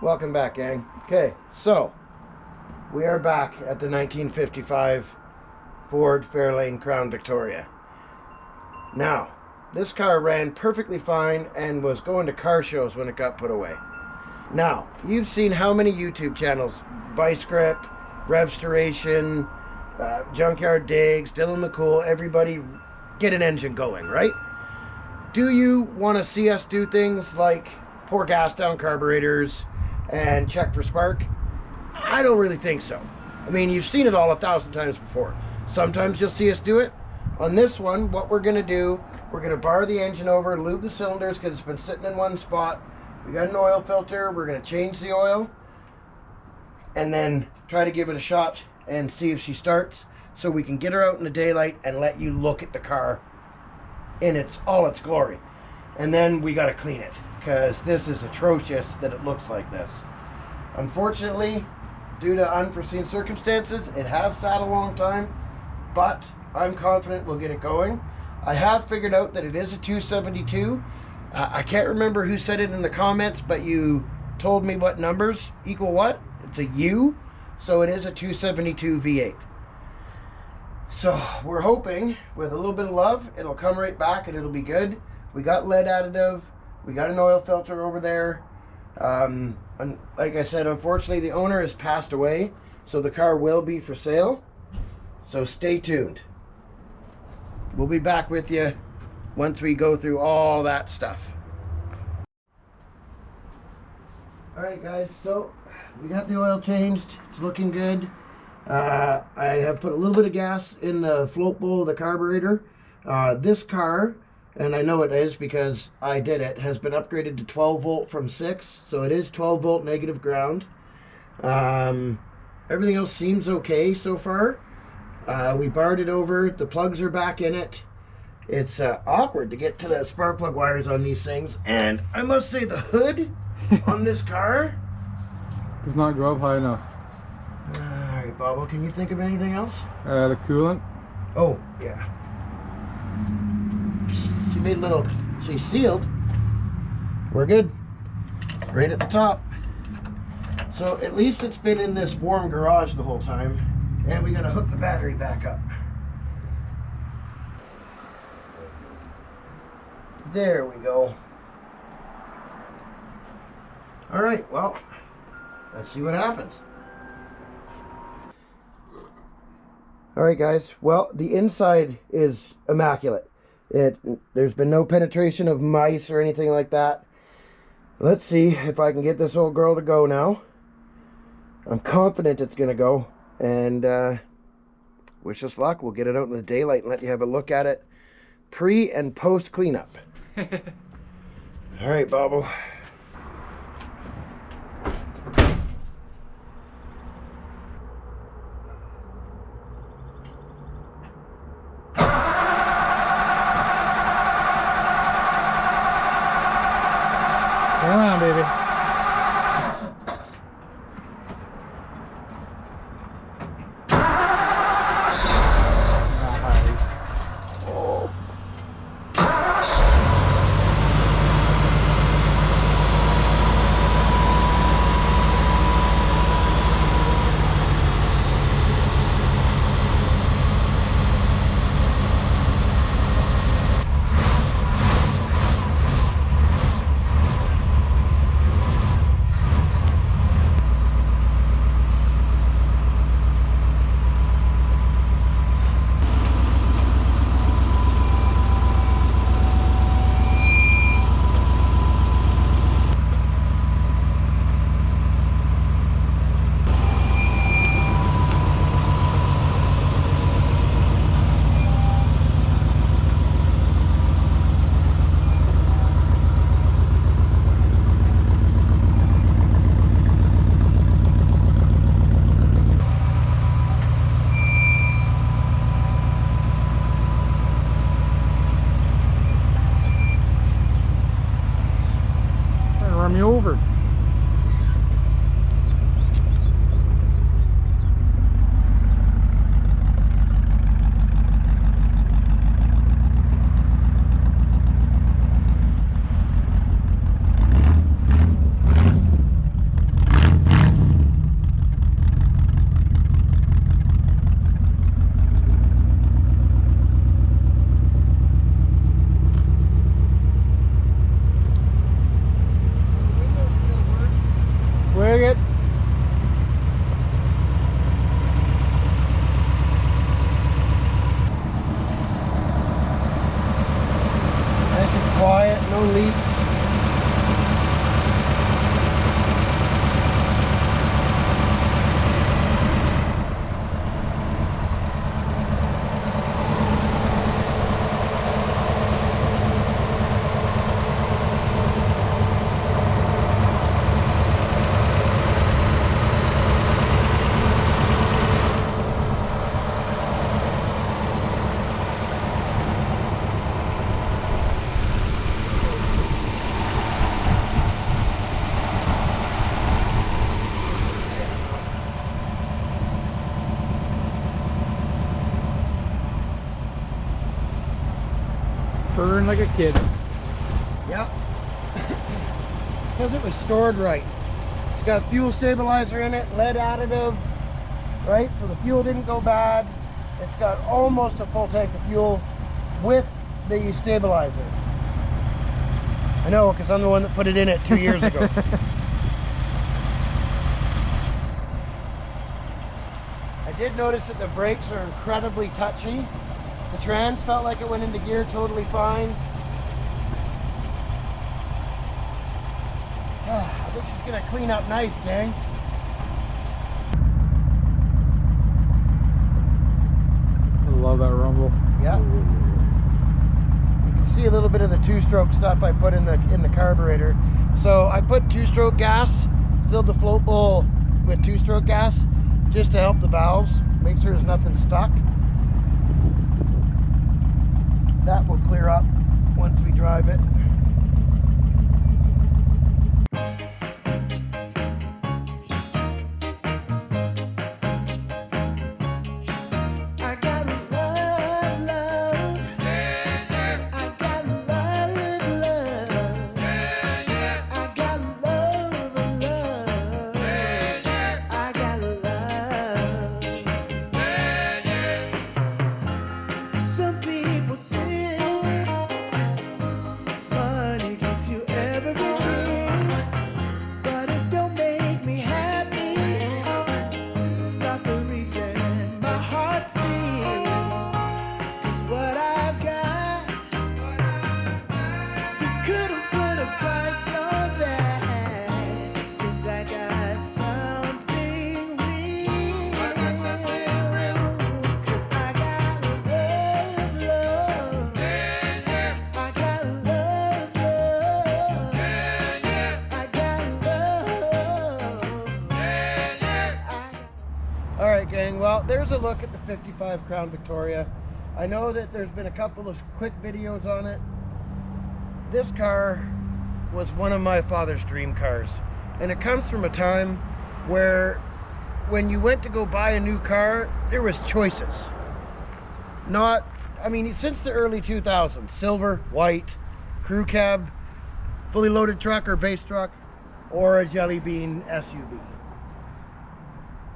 Welcome back, gang. Okay, so we are back at the 1955 Ford Fairlane Crown Victoria. Now, this car ran perfectly fine and was going to car shows when it got put away. Now, you've seen how many YouTube channels? Bicegrip, Revstoration, Junkyard Digs, Dylan McCool, everybody get an engine going, right? Do you want to see us do things like pour gas down carburetors and check for spark? I don't really think so. I mean, you've seen it all 1,000 times before. Sometimes you'll see us do it. On this one, what we're going to do, we're going to bar the engine over, lube the cylinders because it's been sitting in one spot. We got an oil filter. We're going to change the oil and then try to give it a shot and see if she starts so we can get her out in the daylight and let you look at the car in all its glory. And then we got to clean it because this is atrocious that it looks like this. Unfortunately, due to unforeseen circumstances, it has sat a long time, but I'm confident we'll get it going. I have figured out that it is a 272. I can't remember who said it in the comments, but you told me what numbers equal what. It's a U, so it is a 272 V8. So we're hoping with a little bit of love, it'll come right back and it'll be good. We got lead additive. We got an oil filter over there. And like I said, unfortunately, the owner has passed away, so the car will be for sale. So stay tuned. We'll be back with you once we go through all that stuff. All right, guys, so we got the oil changed. It's looking good. I have put a little bit of gas in the float bowl of the carburetor. This car, and I know it is because I did it, has been upgraded to 12 volt from 6, so it is 12 volt negative ground. Everything else seems okay so far. We barred it over. The plugs are back in it. It's awkward to get to the spark plug wires on these things, and I must say the hood on this car does not go up high enough. Alright, Bobo, can you think of anything else? The coolant. Oh, yeah. She made a little, she's sealed. We're good. Right at the top. So at least it's been in this warm garage the whole time. And we gotta hook the battery back up. There we go. Alright, well, let's see what happens. Alright guys, well, the inside is immaculate. There's been no penetration of mice or anything like that. Let's see if I can get this old girl to go now. I'm confident it's gonna go. And wish us luck. We'll get it out in the daylight and let you have a look at it pre and post cleanup. All right, Bobo. Come on, baby. it. Nice and quiet, no leaks. Burn like a kid. Yep. Because it was stored right. It's got fuel stabilizer in it, lead additive, right? So the fuel didn't go bad. It's got almost a full tank of fuel with the stabilizer. I know, because I'm the one that put it in it 2 years ago. I did notice that the brakes are incredibly touchy. The trans felt like it went into gear totally fine. I think she's gonna clean up nice, gang. I love that rumble. Yeah. You can see a little bit of the two-stroke stuff I put in the carburetor. So I put two-stroke gas, filled the float bowl with two-stroke gas, just to help the valves, make sure there's nothing stuck. That will clear up once we drive it. Alright gang, well there's a look at the 55 Crown Victoria. I know that there's been a couple of quick videos on it. This car was one of my father's dream cars. And it comes from a time where when you went to go buy a new car, there was choices. Not, I mean, since the early 2000s, silver, white, crew cab, fully loaded truck or base truck, or a Jelly Bean SUV.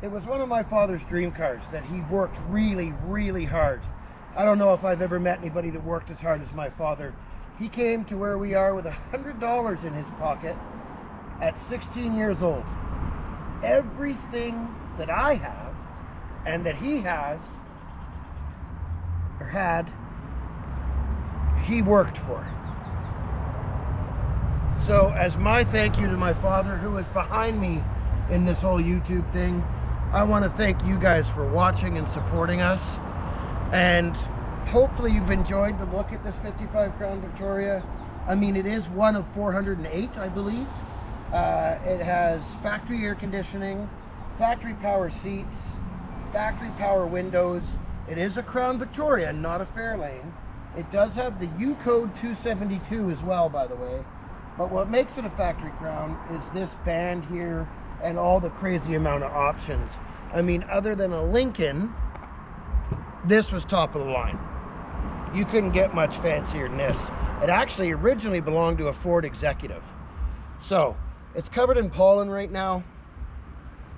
It was one of my father's dream cars that he worked really, really hard. I don't know if I've ever met anybody that worked as hard as my father. He came to where we are with $100 in his pocket at 16 years old. Everything that I have and that he has or had, he worked for. So as my thank you to my father, who is behind me in this whole YouTube thing, I want to thank you guys for watching and supporting us. And hopefully you've enjoyed the look at this 55 Crown Victoria. I mean, it is one of 408, I believe. It has factory air conditioning, factory power seats, factory power windows. It is a Crown Victoria, not a Fairlane. It does have the U code 272 as well, by the way. But what makes it a factory Crown is this band here and all the crazy amount of options. I mean, other than a Lincoln, this was top of the line. You couldn't get much fancier than this. It actually originally belonged to a Ford executive. So, it's covered in pollen right now,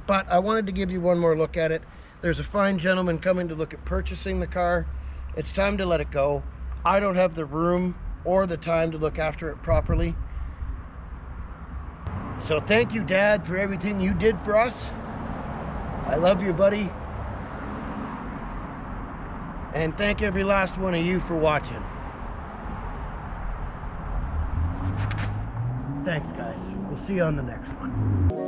but I wanted to give you one more look at it. There's a fine gentleman coming to look at purchasing the car. It's time to let it go. I don't have the room or the time to look after it properly. So thank you, Dad, for everything you did for us. I love you, buddy. And thank every last one of you for watching. Thanks, guys. We'll see you on the next one.